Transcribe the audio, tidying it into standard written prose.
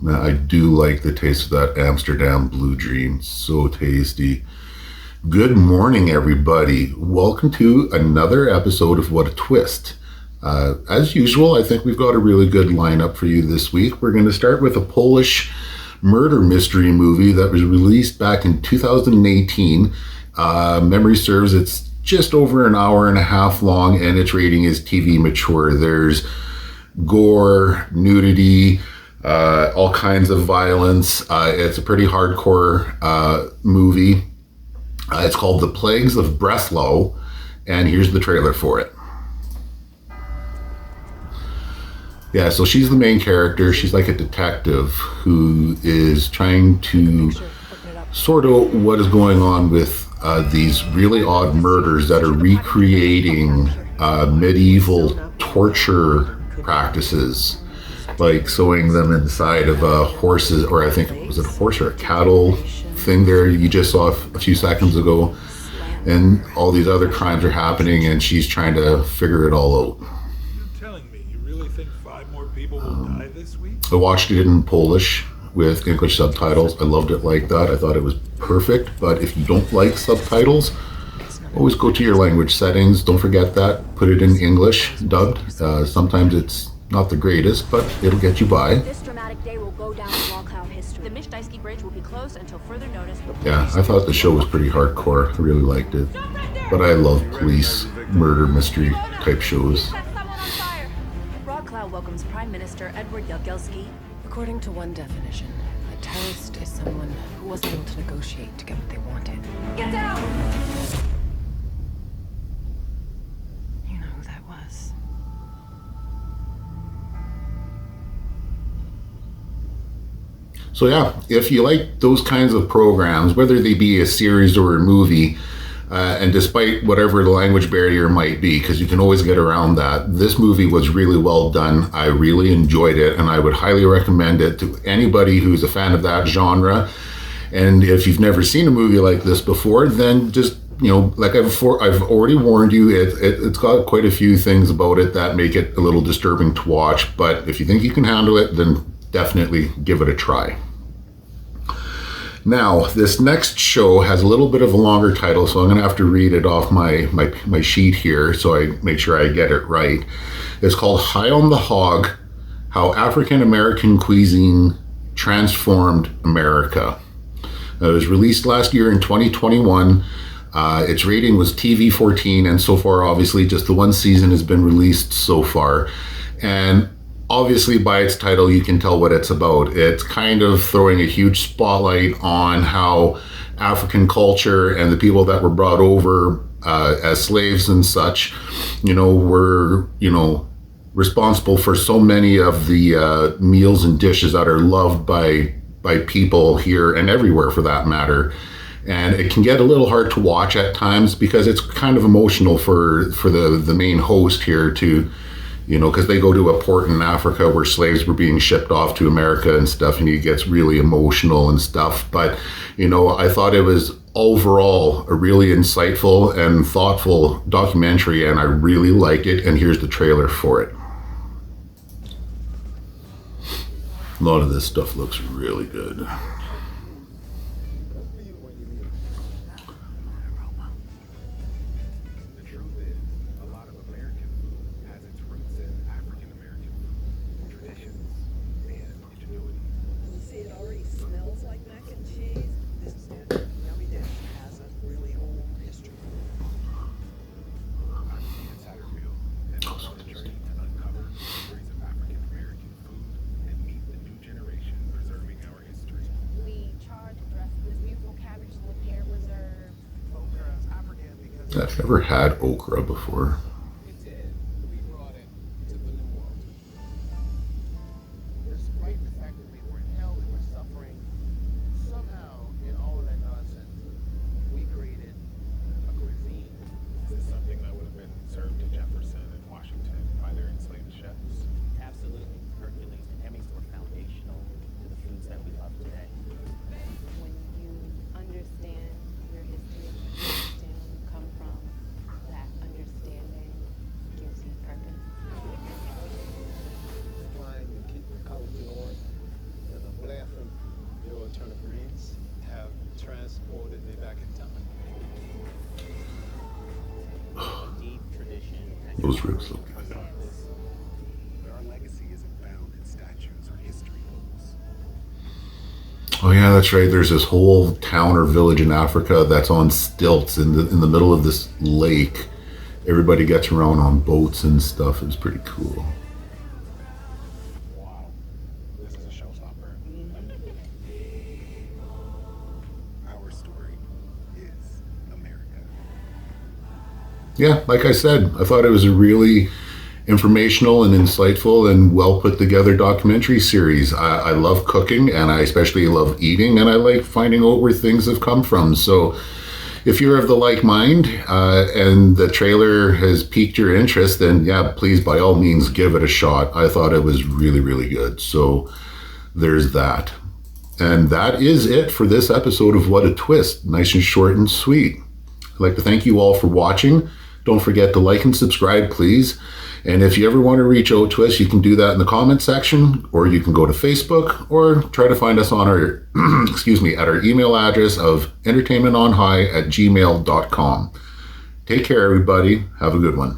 Now, I do like the taste of that Amsterdam Blue Dream. So tasty. Good morning, everybody. Welcome to another episode of What a Twist. As usual, I think we've got a really good lineup for you this week. We're going to start with a Polish murder mystery movie that was released back in 2018. Memory serves, it's just over an hour and a half long, and its rating is TV mature. There's gore, nudity, all kinds of violence. It's a pretty hardcore movie. It's called The Plagues of Breslau, and here's the trailer for it. Yeah, so she's the main character. She's like a detective who is trying to sort out what is going on with these really odd murders that are recreating medieval torture practices, like sewing them inside of horses, or I think, was it a horse or a cattle thing there you just saw a few seconds ago. And all these other crimes are happening, and she's trying to figure it all out. I watched it in Polish with English subtitles. I loved it like that. I thought it was perfect. But if you don't like subtitles, always go to your language settings. Don't forget that. Put it in English, dubbed. Sometimes it's not the greatest, but it'll get you by. This dramatic day will go down in Wachau history. The Misztajski Bridge will be closed until further notice. Yeah, I thought the show was pretty hardcore. I really liked it. But I love police, murder, mystery type shows. Wrocław welcomes Prime Minister Edward Jagielski. According to one definition, a terrorist is someone who wasn't able to negotiate to get what they wanted. Get down! You know who that was. So yeah, if you like those kinds of programs, whether they be a series or a movie, and despite whatever the language barrier might be, because you can always get around that, this movie was really well done. I really enjoyed it, and I would highly recommend it to anybody who's a fan of that genre. And if you've never seen a movie like this before, then just, you know, like I've already warned you, it's got quite a few things about it that make it a little disturbing to watch. But if you think you can handle it, then definitely give it a try. Now, this next show has a little bit of a longer title, so I'm going to have to read it off my sheet here so I make sure I get it right. It's called High on the Hog, How African American Cuisine Transformed America. It was released last year in 2021. Its rating was TV 14, and so far, obviously, just the one season has been released so far. And obviously, by its title, you can tell what it's about. It's kind of throwing a huge spotlight on how African culture and the people that were brought over as slaves and such, were, responsible for so many of the meals and dishes that are loved by people here and everywhere, for that matter. And it can get a little hard to watch at times because it's kind of emotional for the main host here to, because they go to a port in Africa where slaves were being shipped off to America and stuff, and he gets really emotional and stuff. But, I thought it was overall a really insightful and thoughtful documentary, and I really liked it. And here's the trailer for it. A lot of this stuff looks really good. I've never had okra before. Those roofs look good. Our legacy isn't found in statues or history books. Oh yeah, that's right. There's this whole town or village in Africa that's on stilts in the middle of this lake. Everybody gets around on boats and stuff. It's pretty cool. Wow. This is a showstopper. Our story is America. Yeah, like I said, I thought it was a really informational and insightful and well put together documentary series. I love cooking, and I especially love eating, and I like finding out where things have come from. So if you're of the like mind and the trailer has piqued your interest, then yeah, please by all means give it a shot. I thought it was really, really good. So there's that. And that is it for this episode of What a Twist. Nice and short and sweet. I'd like to thank you all for watching. Don't forget to like and subscribe, please. And if you ever want to reach out to us, you can do that in the comment section, or you can go to Facebook, or try to find us on our, at our email address of entertainmentonhigh@gmail.com. Take care, everybody. Have a good one.